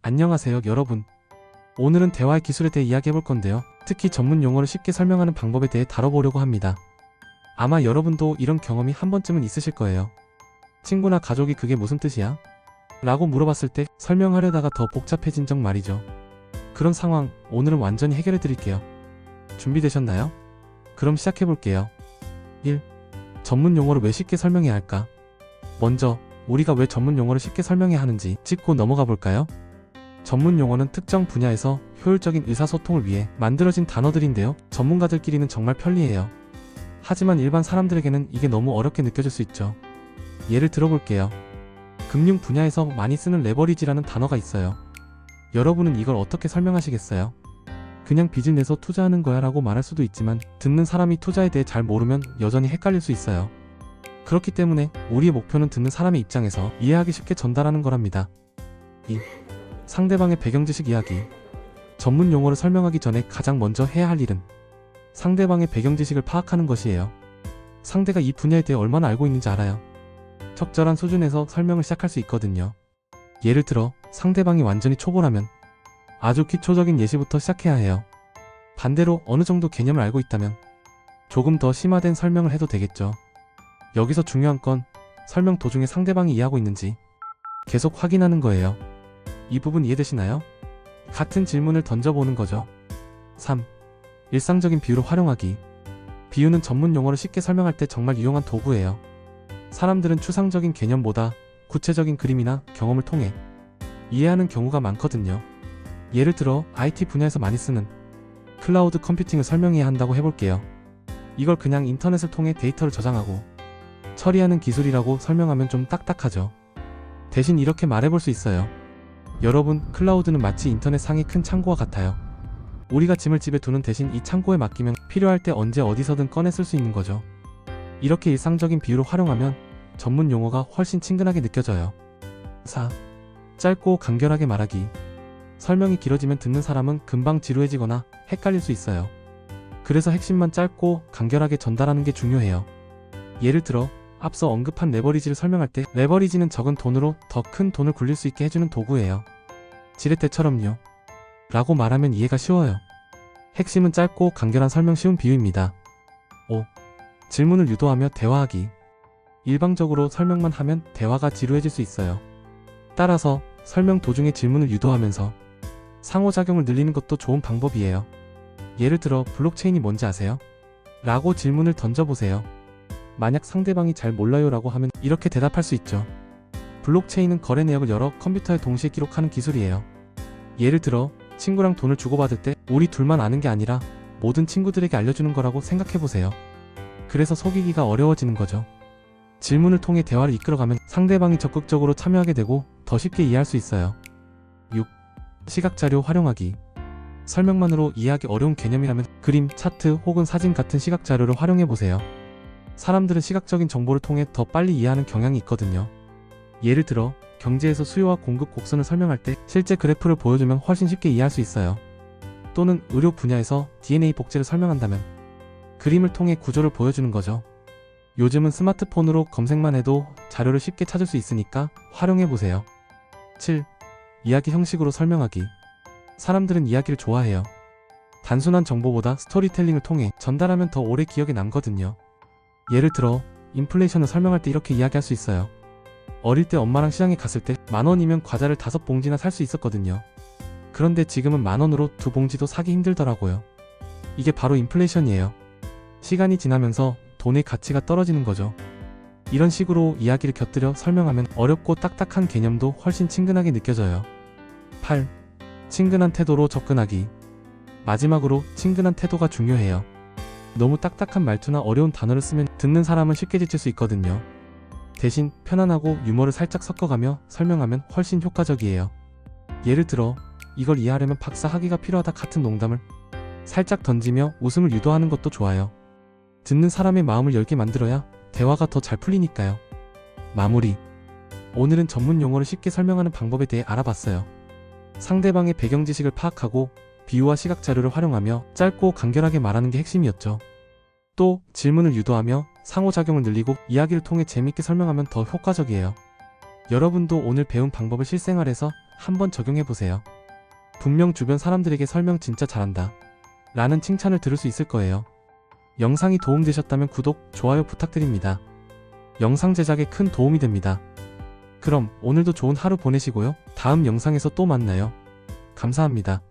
안녕하세요, 여러분. 오늘은 대화의 기술에 대해 이야기해볼 건데요. 특히 전문 용어를 쉽게 설명하는 방법에 대해 다뤄보려고 합니다. 아마 여러분도 이런 경험이 한 번쯤은 있으실 거예요. 친구나 가족이 그게 무슨 뜻이야? 라고 물어봤을 때 설명하려다가 더 복잡해진 적 말이죠. 그런 상황, 오늘은 완전히 해결해 드릴게요. 준비되셨나요? 그럼 시작해볼게요. 1. 전문 용어를 왜 쉽게 설명해야 할까? 먼저, 우리가 왜 전문 용어를 쉽게 설명해야 하는지 짚고 넘어가 볼까요? 전문 용어는 특정 분야에서 효율적인 의사소통을 위해 만들어진 단어들인데요. 전문가들끼리는 정말 편리해요. 하지만 일반 사람들에게는 이게 너무 어렵게 느껴질 수 있죠. 예를 들어볼게요. 금융 분야에서 많이 쓰는 레버리지라는 단어가 있어요. 여러분은 이걸 어떻게 설명하시겠어요? 그냥 빚을 내서 투자하는 거야 라고 말할 수도 있지만 듣는 사람이 투자에 대해 잘 모르면 여전히 헷갈릴 수 있어요. 그렇기 때문에 우리의 목표는 듣는 사람의 입장에서 이해하기 쉽게 전달하는 거랍니다. 2. 상대방의 배경지식 이야기. 전문 용어를 설명하기 전에 가장 먼저 해야 할 일은 상대방의 배경지식을 파악하는 것이에요. 상대가 이 분야에 대해 얼마나 알고 있는지 알아요. 적절한 수준에서 설명을 시작할 수 있거든요. 예를 들어 상대방이 완전히 초보라면 아주 기초적인 예시부터 시작해야 해요. 반대로 어느 정도 개념을 알고 있다면 조금 더 심화된 설명을 해도 되겠죠. 여기서 중요한 건 설명 도중에 상대방이 이해하고 있는지 계속 확인하는 거예요. 이 부분 이해되시나요? 같은 질문을 던져보는 거죠. 3. 일상적인 비유를 활용하기. 비유는 전문 용어를 쉽게 설명할 때 정말 유용한 도구예요. 사람들은 추상적인 개념보다 구체적인 그림이나 경험을 통해 이해하는 경우가 많거든요. 예를 들어 IT 분야에서 많이 쓰는 클라우드 컴퓨팅을 설명해야 한다고 해볼게요. 이걸 그냥 인터넷을 통해 데이터를 저장하고 처리하는 기술이라고 설명하면 좀 딱딱하죠. 대신 이렇게 말해볼 수 있어요. 여러분, 클라우드는 마치 인터넷 상의 큰 창고와 같아요. 우리가 짐을 집에 두는 대신 이 창고에 맡기면 필요할 때 언제 어디서든 꺼내 쓸 수 있는 거죠. 이렇게 일상적인 비유를 활용하면 전문 용어가 훨씬 친근하게 느껴져요. 4. 짧고 간결하게 말하기. 설명이 길어지면 듣는 사람은 금방 지루해지거나 헷갈릴 수 있어요. 그래서 핵심만 짧고 간결하게 전달하는 게 중요해요. 예를 들어 앞서 언급한 레버리지를 설명할 때 레버리지는 적은 돈으로 더 큰 돈을 굴릴 수 있게 해주는 도구예요. 지렛대처럼요. 라고 말하면 이해가 쉬워요. 핵심은 짧고 간결한 설명 쉬운 비유입니다. 5. 질문을 유도하며 대화하기. 일방적으로 설명만 하면 대화가 지루해질 수 있어요. 따라서 설명 도중에 질문을 유도하면서 상호작용을 늘리는 것도 좋은 방법이에요. 예를 들어 블록체인이 뭔지 아세요? 라고 질문을 던져보세요. 만약 상대방이 잘 몰라요 라고 하면 이렇게 대답할 수 있죠. 블록체인은 거래 내역을 여러 컴퓨터에 동시에 기록하는 기술이에요. 예를 들어 친구랑 돈을 주고받을 때 우리 둘만 아는 게 아니라 모든 친구들에게 알려주는 거라고 생각해보세요. 그래서 속이기가 어려워지는 거죠. 질문을 통해 대화를 이끌어가면 상대방이 적극적으로 참여하게 되고 더 쉽게 이해할 수 있어요. 6. 시각자료 활용하기. 설명만으로 이해하기 어려운 개념이라면 그림, 차트 혹은 사진 같은 시각자료를 활용해보세요. 사람들은 시각적인 정보를 통해 더 빨리 이해하는 경향이 있거든요. 예를 들어 경제에서 수요와 공급 곡선을 설명할 때 실제 그래프를 보여주면 훨씬 쉽게 이해할 수 있어요. 또는 의료 분야에서 DNA 복제를 설명한다면 그림을 통해 구조를 보여주는 거죠. 요즘은 스마트폰으로 검색만 해도 자료를 쉽게 찾을 수 있으니까 활용해보세요. 7. 이야기 형식으로 설명하기. 사람들은 이야기를 좋아해요. 단순한 정보보다 스토리텔링을 통해 전달하면 더 오래 기억에 남거든요. 예를 들어 인플레이션을 설명할 때 이렇게 이야기할 수 있어요. 어릴 때 엄마랑 시장에 갔을 때 10,000원이면 과자를 5봉지나 살 수 있었거든요. 그런데 지금은 10,000원으로 2봉지도 사기 힘들더라고요. 이게 바로 인플레이션이에요. 시간이 지나면서 돈의 가치가 떨어지는 거죠. 이런 식으로 이야기를 곁들여 설명하면 어렵고 딱딱한 개념도 훨씬 친근하게 느껴져요. 8. 친근한 태도로 접근하기. 마지막으로 친근한 태도가 중요해요. 너무 딱딱한 말투나 어려운 단어를 쓰면 듣는 사람은 쉽게 지칠 수 있거든요. 대신 편안하고 유머를 살짝 섞어가며 설명하면 훨씬 효과적이에요. 예를 들어 이걸 이해하려면 박사학위가 필요하다 같은 농담을 살짝 던지며 웃음을 유도하는 것도 좋아요. 듣는 사람의 마음을 열게 만들어야 대화가 더 잘 풀리니까요. 마무리. 오늘은 전문 용어를 쉽게 설명하는 방법에 대해 알아봤어요. 상대방의 배경 지식을 파악하고 비유와 시각 자료를 활용하며 짧고 간결하게 말하는 게 핵심이었죠. 또 질문을 유도하며 상호작용을 늘리고 이야기를 통해 재밌게 설명하면 더 효과적이에요. 여러분도 오늘 배운 방법을 실생활에서 한번 적용해보세요. 분명 주변 사람들에게 설명 진짜 잘한다 라는 칭찬을 들을 수 있을 거예요. 영상이 도움되셨다면 구독, 좋아요 부탁드립니다. 영상 제작에 큰 도움이 됩니다. 그럼 오늘도 좋은 하루 보내시고요. 다음 영상에서 또 만나요. 감사합니다.